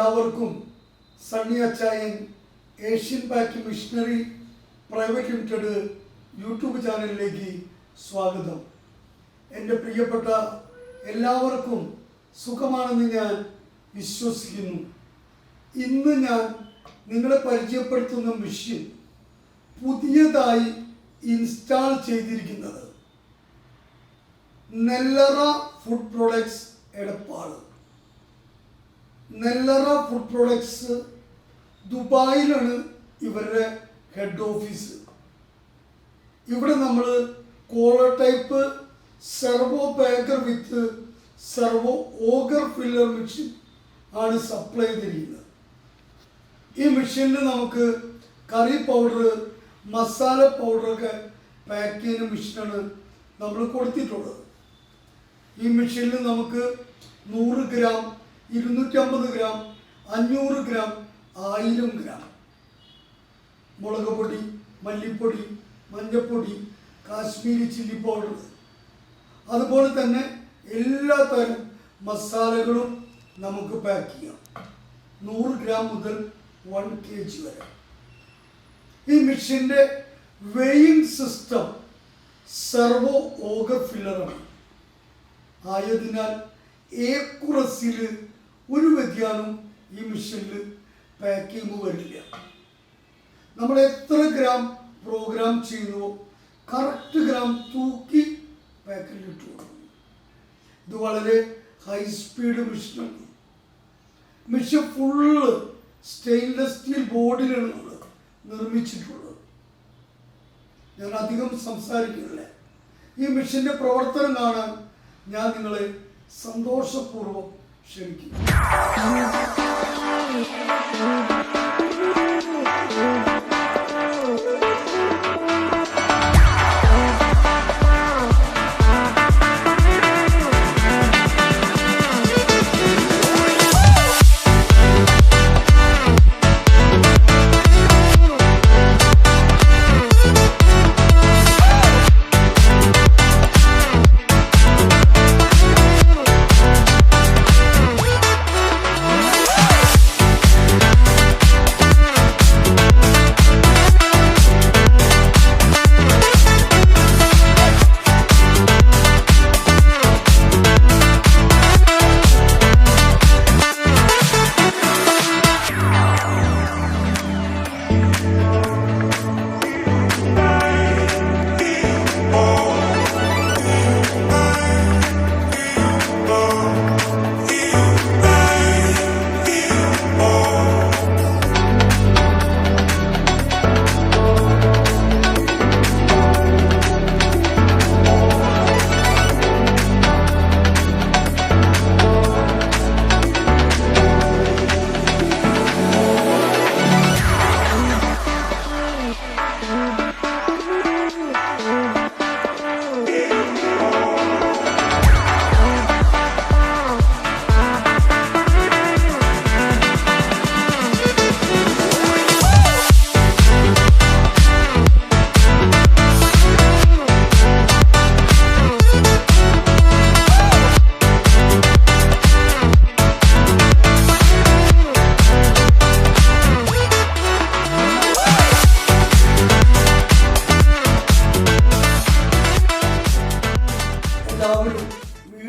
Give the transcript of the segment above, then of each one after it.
എല്ലാവർക്കും Sunny Achayan Asian pack machinery private limited YouTube ചാനലിലേക്ക് സ്വാഗതം. എൻ്റെ പ്രിയപ്പെട്ട എല്ലാവർക്കും സുഖമാണെന്ന് ഞാൻ വിശ്വസിക്കുന്നു. ഇന്ന് ഞാൻ നിങ്ങളെ പരിചയപ്പെടുത്തുന്ന മെഷീൻ പുതിയതായി ഇൻസ്റ്റാൾ ചെയ്തിരിക്കുന്നത് Nellara food products Edappal. Nellara food products ദുബായിലാണ് ഇവരുടെ ഹെഡ് ഓഫീസ്. ഇവിടെ നമ്മൾ collar type servo bagger with servo auger filler machine ആണ് സപ്ലൈ ചെയ്തിരിക്കുന്നത്. ഈ മെഷീനിൽ നമുക്ക് കറി പൗഡർ, മസാല പൗഡറൊക്കെ പാക്ക് ചെയ്യുന്ന മെഷീനാണ് നമ്മൾ കൊടുത്തിട്ടുള്ളത്. ഈ മെഷീനിൽ നമുക്ക് 100 ഗ്രാം, 250 ഗ്രാം, 500 ഗ്രാം, 1000 ഗ്രാം മുളക് പൊടി, മല്ലിപ്പൊടി, മഞ്ഞൾപ്പൊടി, കാശ്മീരി ചില്ലി പൗഡർ, അതുപോലെ തന്നെ എല്ലാ തരം മസാലകളും നമുക്ക് പാക്ക് ചെയ്യാം. 100 ഗ്രാം മുതൽ 1 kg വരെ. ഈ മെഷീൻ്റെ വെയിങ് സിസ്റ്റം സെർവോ ഓഗർ ഫില്ലറാണ്. ആയതിനാൽ ഏക്കുറസിൽ ഒരു വ്യതിയാനവും ഈ മെഷീനിൽ പാക്കിംഗ് വരില്ല. നമ്മൾ എത്ര ഗ്രാം പ്രോഗ്രാം ചെയ്യുന്നുവോ കറക്റ്റ് ഗ്രാം തൂക്കി പാക്കിൽ ഇട്ട് കൊടുക്കും. ഇത് വളരെ ഹൈ സ്പീഡ് മെഷീനാണ്. മെഷീൻ ഫുള്ള് സ്റ്റെയിൻലെസ് സ്റ്റീൽ ബോർഡിലാണ് നമ്മൾ നിർമ്മിച്ചിട്ടുള്ളത്. ഞാൻ അധികം സംസാരിക്കുന്നില്ല. ഈ മെഷീൻ്റെ പ്രവർത്തനം കാണാൻ ഞാൻ നിങ്ങളെ സന്തോഷപൂർവ്വം ക്ഷണിക്കുന്നു.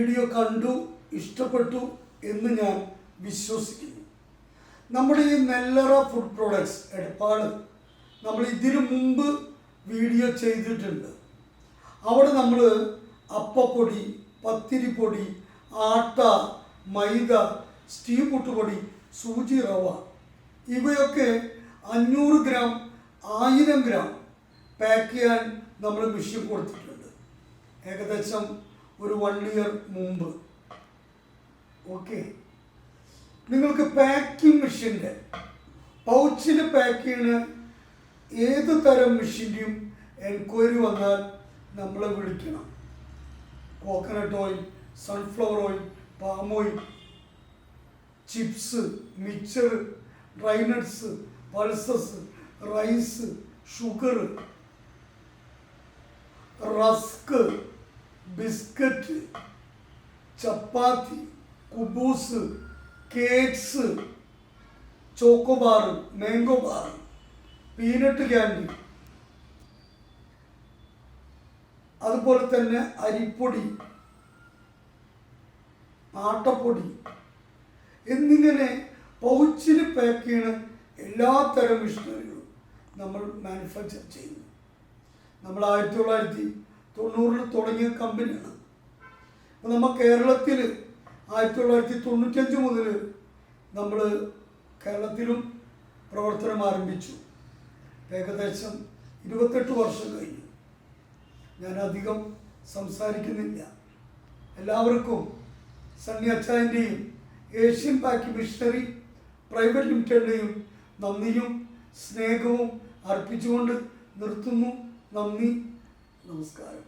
വീഡിയോ കണ്ടു, ഇഷ്ടപ്പെട്ടു എന്ന് ഞാൻ വിശ്വസിക്കുന്നു. നമ്മുടെ ഈ നെല്ലറ ഫുഡ് പ്രോഡക്ട്സ് എടപ്പാൾ നമ്മൾ ഇതിനു മുമ്പ് വീഡിയോ ചെയ്തിട്ടുണ്ട്. അവിടെ നമ്മൾ അപ്പപ്പൊടി, പത്തിരിപ്പൊടി, ആട്ട, മൈദ, സ്റ്റീം പുട്ടുപൊടി, സൂചി, റവ ഇവയൊക്കെ 500 ഗ്രാം, 1000 ഗ്രാം പാക്ക് ചെയ്യാൻ നമ്മൾ മെഷീൻ കൊടുത്തിട്ടുണ്ട്. ഏകദേശം ഒരു 1 ഇയർ മുമ്പ്. ഓക്കെ, നിങ്ങൾക്ക് പാക്കിംഗ് മെഷീൻ്റെ പൗച്ചിൽ പാക്ക് ചെയ്യുന്ന ഏത് തരം മെഷീൻ്റെയും എൻക്വയറി വന്നാൽ നമ്മളെ വിളിക്കണം. Coconut oil, sunflower oil, palm oil, chips, mixer, dry nuts, pulses, rice, sugar, rusk, biscuit, chapati, കുബൂസ്, cakes, choco bar, mango bar, peanut candy, അതുപോലെ തന്നെ അരിപ്പൊടി, ആട്ടപ്പൊടി എന്നിങ്ങനെ പൗച്ചിൽ പാക്ക് ചെയ്യുന്ന എല്ലാ തരം മിഷനറികളും നമ്മൾ മാനുഫാക്ചർ ചെയ്യുന്നു. നമ്മൾ 1990 തുടങ്ങിയ കമ്പനിയാണ്. അപ്പോൾ നമ്മൾ കേരളത്തിൽ 1995 മുതൽ നമ്മൾ കേരളത്തിലും പ്രവർത്തനം ആരംഭിച്ചു. ഏകദേശം 28 വർഷം കഴിഞ്ഞു. ഞാൻ അധികം സംസാരിക്കുന്നില്ല. എല്ലാവർക്കും സണ്ണി അച്ചായൻ്റെയും ഏഷ്യൻ പാക്ക് മിഷനറി പ്രൈവറ്റ് ലിമിറ്റഡിൻ്റെയും നന്ദിയും സ്നേഹവും അർപ്പിച്ചുകൊണ്ട് നിർത്തുന്നു. നന്ദി, നമസ്കാരം.